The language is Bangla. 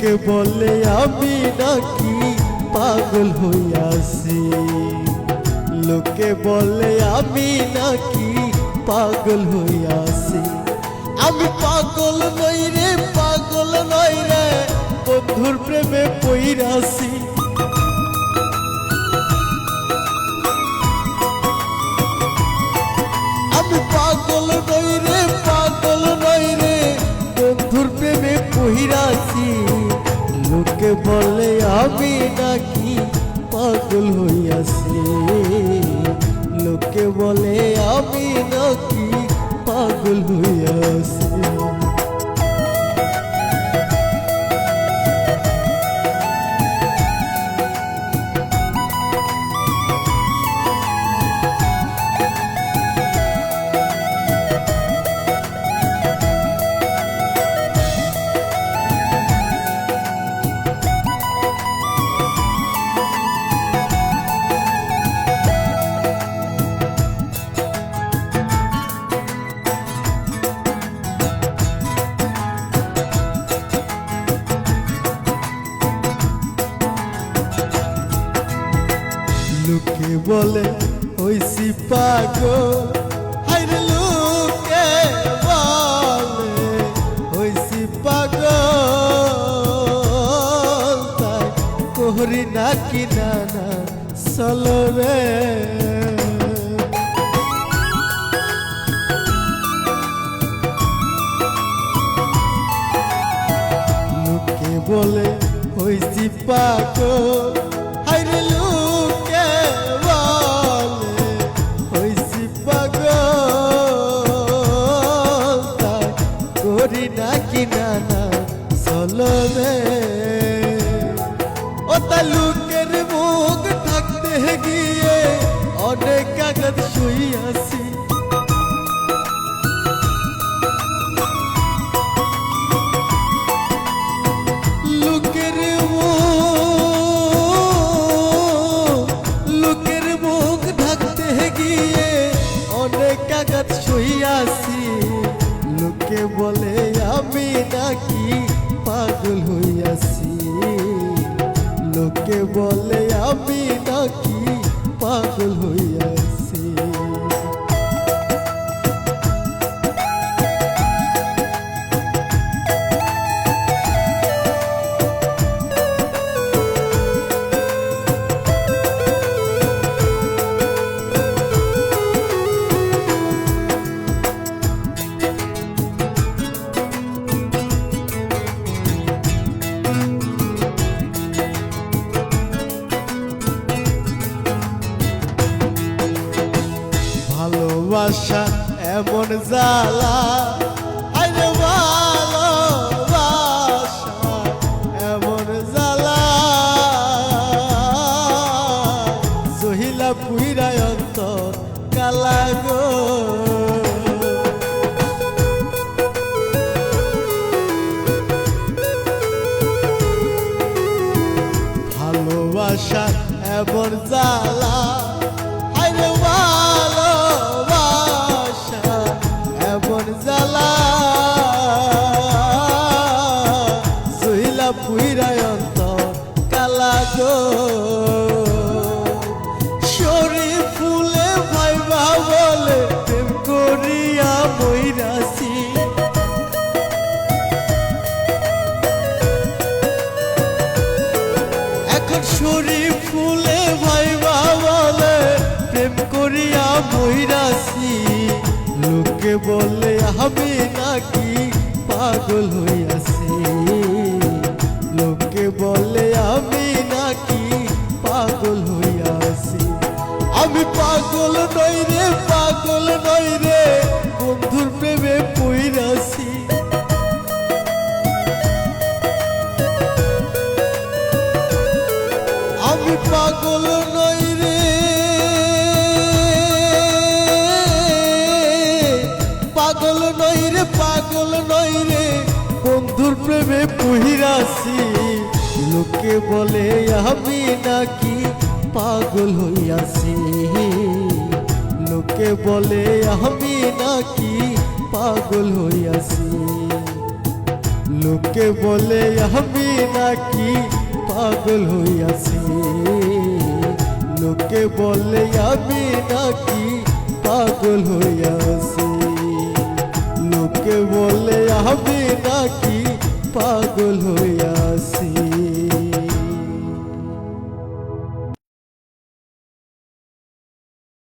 লোকে বলে আমি নাকি পাগল হইয়াছি, লোকে বলে আমি নাকি পাগল হইয়াছি। আমি পাগল নই রে, পাগল নই রে, বন্ধুর প্রেমে পইরাছি। আমি পাগল নই রে, পাগল নই রে, বন্ধুর প্রেমে পইরাছি। লোকে বলে আমি নাকি পাগল হইয়াছি, লোকে বলে আমি নাকি পাগল হইয়াছি। লোকে বলে হইছি পাগল, হায়রে লোকে বলে হইছি পাগল, তাই করি নাকি নানা চলো রে। লোকে বলে হইছি পাগল, হায়রে লোকে বলে হইছি পাগল, তাই করি নাকি নানা চলো রে। ও তা লোকের মুখ থাকতে গিয়ে অনেক কাগজ শুইয়াছি। লোকে বলে আমি নাকি পাগল হইয়াছি, লোকে বলে আমি নাকি পাগল হইয়াছি। ভালোবাসা এমন জ্বালা, আরে ভালোবাসা এমন জ্বালা, জহিলা পুইরায় অন্তর কালা গো। ভালোবাসা এমন জ্বালা, আরে ভালোবাসা এমন জ্বালা, জহিলা পুইরায় অন্তর কালা গো। শরীর ফুলে ভাইবা বলে প্রেম করিয়া মইরাছি। এখন শরীর ফুলে ভাইবা বলে প্রেম করিয়া মইরাছি। লোকে বলে আমি নাকি পাগল হইয়াছি, লোকে বলে আমি নাকি পাগল হইয়াছি। আমি পাগল নই রে, পাগল নই রে, বন্ধুর প্রেমে পইরাছি। আমি পাগল নই রে, পাগল নই রে, পাগল নই রে, বন্ধুর প্রেমে পইরাছি। লোকে বলে আমি নাকি পাগল হইয়াছি, লোকে বলে আমি নাকি পাগল হইয়াছি। লোকে বলে আমি নাকি পাগল হইয়াছি, লোকে বলে আমি নাকি পাগল হইয়াছি, লোকে বলে আমি নাকি পাগল হইয়াছি।